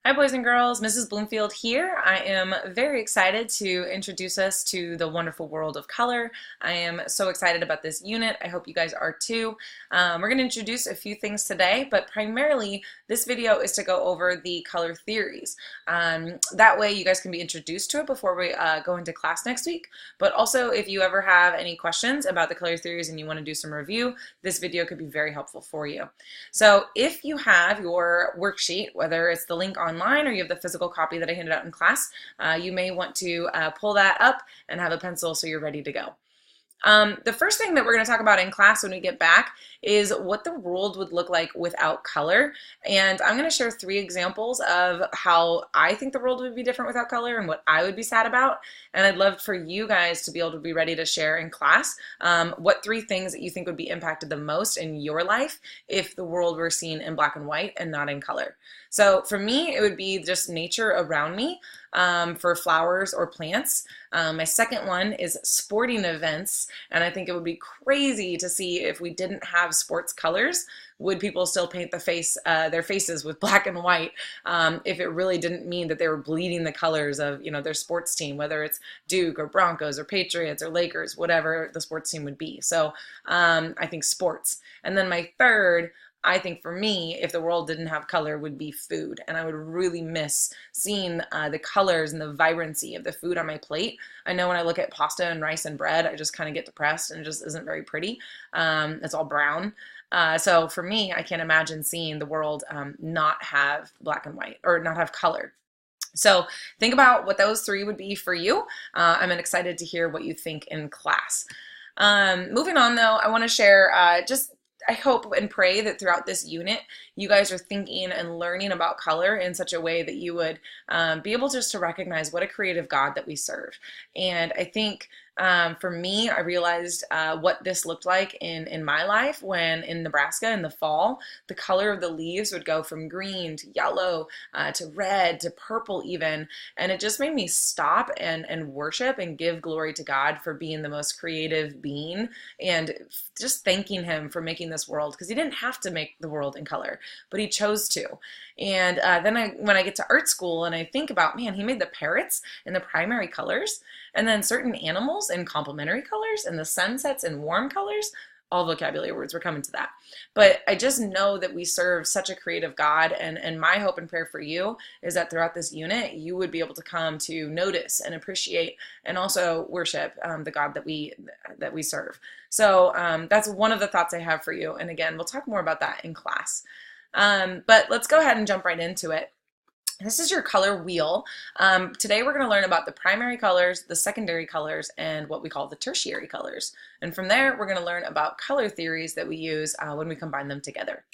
Hi, boys and girls. Mrs. Bloomfield here. I am very excited to introduce us to the wonderful world of color. I am so excited about this unit. I hope you guys are too. We're going to introduce a few things today, but primarily this video is to go over the color theories. That way you guys can be introduced to it before we go into class next week. But also, if you ever have any questions about the color theories and you want to do some review, this video could be very helpful for you. So if you have your worksheet, whether it's the link online or you have the physical copy that I handed out in class, you may want to pull that up and have a pencil so you're ready to go. The first thing that we're going to talk about in class when we get back is what the world would look like without color. And I'm going to share 3 examples of how I think the world would be different without color and what I would be sad about. And I'd love for you guys to be able to be ready to share in class what 3 things that you think would be impacted the most in your life if the world were seen in black and white and not in color. So for me, it would be just nature around me for flowers or plants. My second one is sporting events, and I think it would be crazy to see if we didn't have sports colors. Would people still paint their faces with black and white if it really didn't mean that they were bleeding the colors of their sports team, whether it's Duke or Broncos or Patriots or Lakers, whatever the sports team would be. So I think sports. And then my third, I think for me, if the world didn't have color, would be food. And I would really miss seeing the colors and the vibrancy of the food on my plate. I know when I look at pasta and rice and bread, I just kind of get depressed and it just isn't very pretty. It's all brown. So for me, I can't imagine seeing the world not have black and white or not have color. So think about what those 3 would be for you. I'm excited to hear what you think in class. Moving on though, I want to share I hope and pray that throughout this unit, you guys are thinking and learning about color in such a way that you would be able just to recognize what a creative God that we serve. And I think for me, I realized what this looked like in my life when in Nebraska in the fall, the color of the leaves would go from green to yellow to red to purple even. And it just made me stop and worship and give glory to God for being the most creative being and just thanking him for making this world, because he didn't have to make the world in color, but he chose to. And then when I get to art school and I think about, man, he made the parrots in the primary colors and then certain animals in complementary colors and the sunsets in warm colors. All vocabulary words, we're coming to that. But I just know that we serve such a creative God, and my hope and prayer for you is that throughout this unit, you would be able to come to notice and appreciate and also worship the God that we serve. So that's one of the thoughts I have for you. And again, we'll talk more about that in class. But let's go ahead and jump right into it. This is your color wheel. Today we're going to learn about the primary colors, the secondary colors, and what we call the tertiary colors. And from there, we're going to learn about color theories that we use when we combine them together.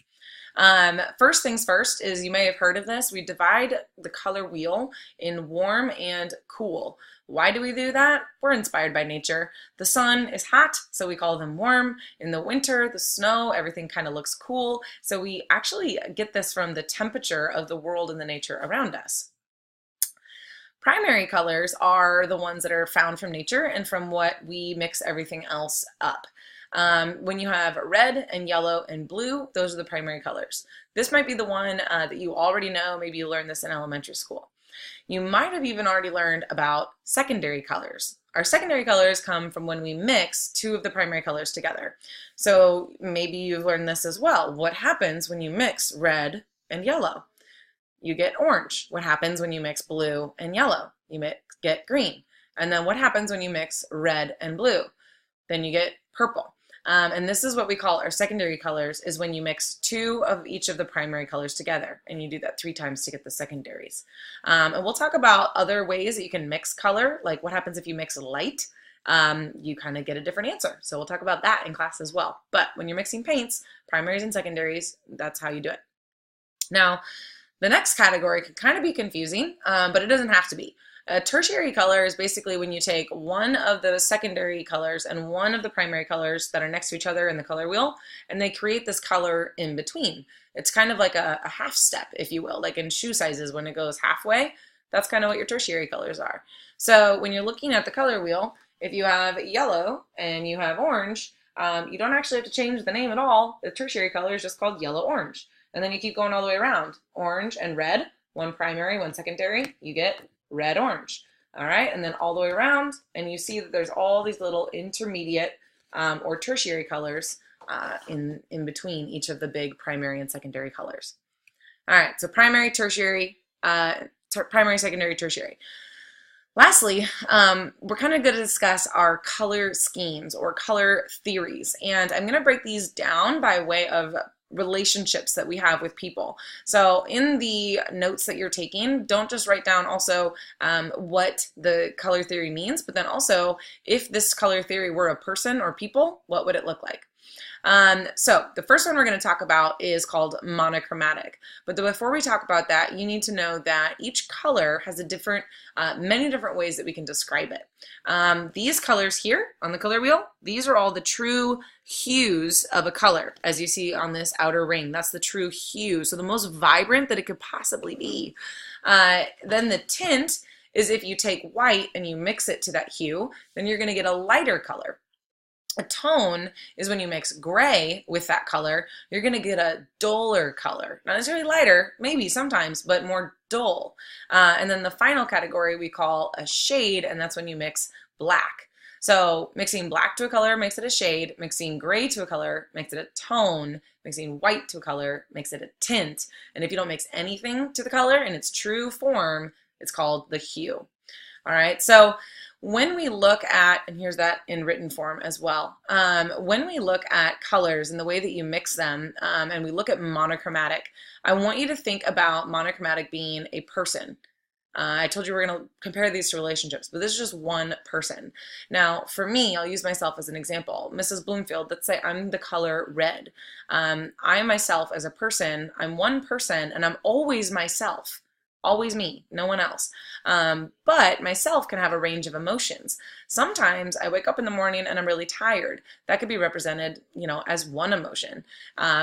First things first is, you may have heard of this, we divide the color wheel in warm and cool. Why do we do that? We're inspired by nature. The sun is hot, so we call them warm. In the winter, the snow, everything kind of looks cool. So we actually get this from the temperature of the world and the nature around us. Primary colors are the ones that are found from nature and from what we mix everything else up. When you have red and yellow and blue, those are the primary colors. This might be the one that you already know. Maybe you learned this in elementary school. You might have even already learned about secondary colors. Our secondary colors come from when we mix 2 of the primary colors together. So maybe you've learned this as well. What happens when you mix red and yellow? You get orange. What happens when you mix blue and yellow? You get green. And then what happens when you mix red and blue? Then you get purple. And this is what we call our secondary colors, is when you mix 2 of each of the primary colors together, and you do that 3 times to get the secondaries. And we'll talk about other ways that you can mix color, like what happens if you mix light. You kind of get a different answer. So we'll talk about that in class as well. But when you're mixing paints, primaries and secondaries, that's how you do it. Now, the next category could kind of be confusing, but it doesn't have to be. A tertiary color is basically when you take one of the secondary colors and one of the primary colors that are next to each other in the color wheel, and they create this color in between. It's kind of like a half step, if you will, like in shoe sizes when it goes halfway. That's kind of what your tertiary colors are. So when you're looking at the color wheel, if you have yellow and you have orange, you don't actually have to change the name at all. The tertiary color is just called yellow-orange. And then you keep going all the way around. Orange and red, one primary, one secondary, you get red, orange. All right, and then all the way around, and you see that there's all these little intermediate or tertiary colors in between each of the big primary and secondary colors. All right, so primary, tertiary, primary, secondary, tertiary. Lastly, we're kind of going to discuss our color schemes or color theories, and I'm going to break these down by way of relationships that we have with people. So in the notes that you're taking, don't just write down also what the color theory means, but then also if this color theory were a person or people, what would it look like? So the first one we're going to talk about is called monochromatic. But before we talk about that, you need to know that each color has a different, many different ways that we can describe it. These colors here on the color wheel, these are all the true hues of a color, as you see on this outer ring. That's the true hue, so the most vibrant that it could possibly be. Then the tint is if you take white and you mix it to that hue, then you're going to get a lighter color. A tone is when you mix gray with that color, you're going to get a duller color. Not necessarily lighter, maybe sometimes, but more dull. And then the final category we call a shade, and that's when you mix black. So mixing black to a color makes it a shade, mixing gray to a color makes it a tone, mixing white to a color makes it a tint. And if you don't mix anything to the color in its true form, it's called the hue. All right, so when we look at, and here's that in written form as well, when we look at colors and the way that you mix them, and we look at monochromatic, I want you to think about monochromatic being a person. I told you we're going to compare these to relationships, but this is just one person. Now, for me, I'll use myself as an example. Mrs. Bloomfield, let's say I'm the color red. I myself as a person, I'm one person, and I'm always myself. Always me, no one else. But myself can have a range of emotions. Sometimes I wake up in the morning and I'm really tired. That could be represented, as one emotion.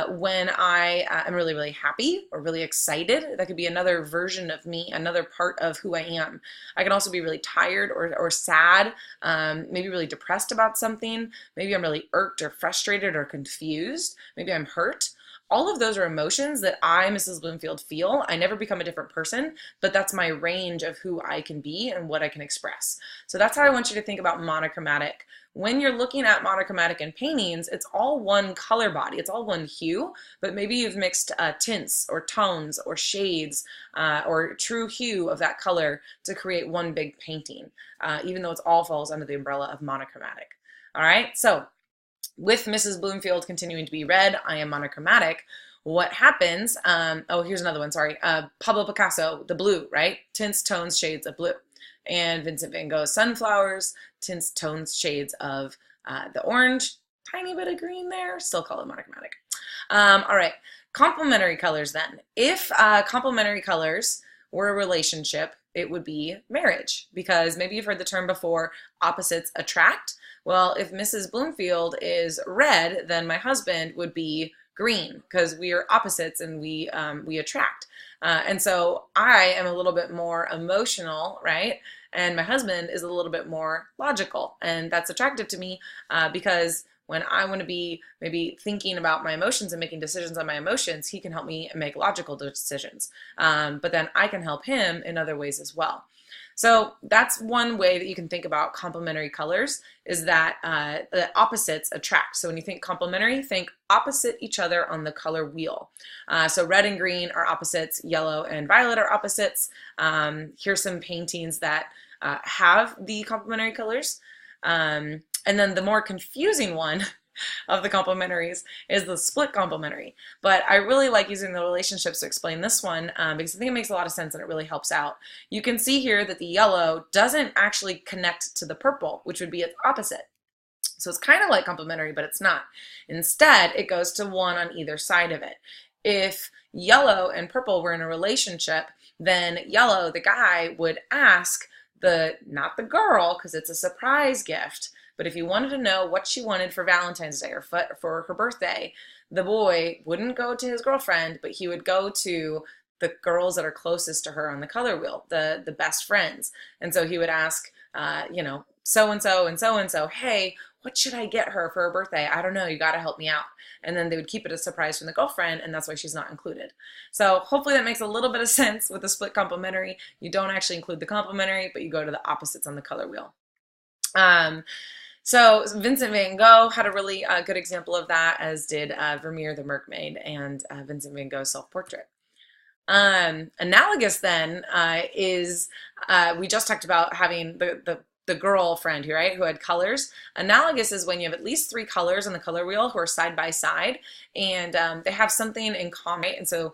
When I am really, really happy or really excited, that could be another version of me, another part of who I am. I can also be really tired or sad, maybe really depressed about something. Maybe I'm really irked or frustrated or confused. Maybe I'm hurt. All of those are emotions that I, Mrs. Bloomfield, feel. I never become a different person, but that's my range of who I can be and what I can express. So that's how I want you to think about monochromatic. When you're looking at monochromatic in paintings, it's all one color body. It's all one hue, but maybe you've mixed tints or tones or shades or true hue of that color to create one big painting, even though it all falls under the umbrella of monochromatic. All right, so with Mrs. Bloomfield continuing to be red, I am monochromatic. What happens, oh, here's another one, sorry. Pablo Picasso, the blue, right? Tints, tones, shades of blue. And Vincent van Gogh, sunflowers, tints, tones, shades of the orange, tiny bit of green there, still call it monochromatic. All right, complementary colors then. If complementary colors were a relationship, it would be marriage, because maybe you've heard the term before, opposites attract. Well, if Mrs. Bloomfield is red, then my husband would be green, because we are opposites and we attract. And so I am a little bit more emotional, right? And my husband is a little bit more logical. And that's attractive to me because when I want to be maybe thinking about my emotions and making decisions on my emotions, he can help me make logical decisions. But then I can help him in other ways as well. So that's one way that you can think about complementary colors, is that the opposites attract. So when you think complementary, think opposite each other on the color wheel. So red and green are opposites, yellow and violet are opposites. Here's some paintings that have the complementary colors. And then the more confusing one of the complementaries is the split complementary. But I really like using the relationships to explain this one because I think it makes a lot of sense and it really helps out. You can see here that the yellow doesn't actually connect to the purple, which would be its opposite. So it's kind of like complementary, but it's not. Instead, it goes to one on either side of it. If yellow and purple were in a relationship, then yellow, the guy, would ask not the girl, because it's a surprise gift, but if he wanted to know what she wanted for Valentine's Day or for her birthday, the boy wouldn't go to his girlfriend, but he would go to the girls that are closest to her on the color wheel, the best friends. And so he would ask, so-and-so and so-and-so, hey, what should I get her for her birthday? I don't know, you gotta help me out. And then they would keep it a surprise from the girlfriend, and that's why she's not included. So hopefully that makes a little bit of sense with the split complementary. You don't actually include the complementary, but you go to the opposites on the color wheel. So Vincent van Gogh had a really good example of that, as did Vermeer the Mermaid and Vincent van Gogh's self-portrait. Analogous then is we just talked about having the girlfriend here, right, who had colors. Analogous is when you have at least 3 colors on the color wheel who are side by side, and they have something in common, right? And so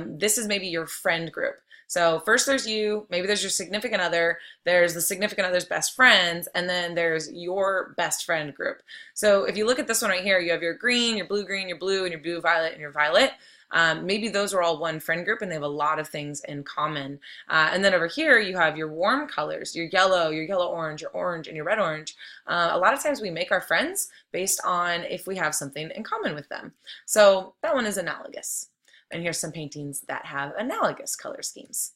this is maybe your friend group. So first there's you, maybe there's your significant other, there's the significant other's best friends, and then there's your best friend group. So if you look at this one right here, you have your green, your blue, and your blue violet, and your violet. Maybe those are all one friend group and they have a lot of things in common. And then over here you have your warm colors, your yellow orange, your orange, and your red orange. A lot of times we make our friends based on if we have something in common with them. So that one is analogous. And here's some paintings that have analogous color schemes.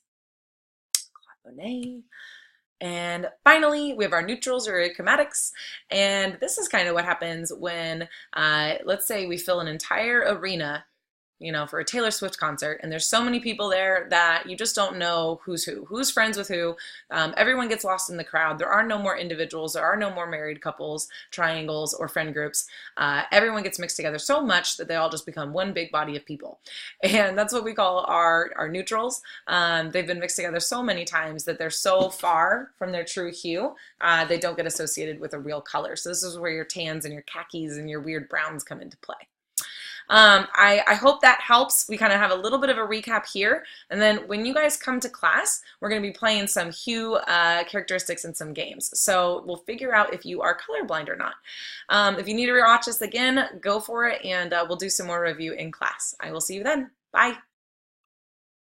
Claude Monet. And finally, we have our neutrals or chromatics. And this is kind of what happens when, let's say we fill an entire arena, you know, for a Taylor Swift concert, and there's so many people there that you just don't know who's friends with who. Everyone gets lost in the crowd. There are no more individuals. There are no more married couples, triangles, or friend groups. Everyone gets mixed together so much that they all just become one big body of people. And that's what we call our neutrals. They've been mixed together so many times that they're so far from their true hue, they don't get associated with a real color. So this is where your tans and your khakis and your weird browns come into play. I hope that helps. We kind of have a little bit of a recap here, and then when you guys come to class, we're going to be playing some hue characteristics and some games. So we'll figure out if you are colorblind or not. If you need to rewatch this again, go for it, and we'll do some more review in class. I will see you then. Bye.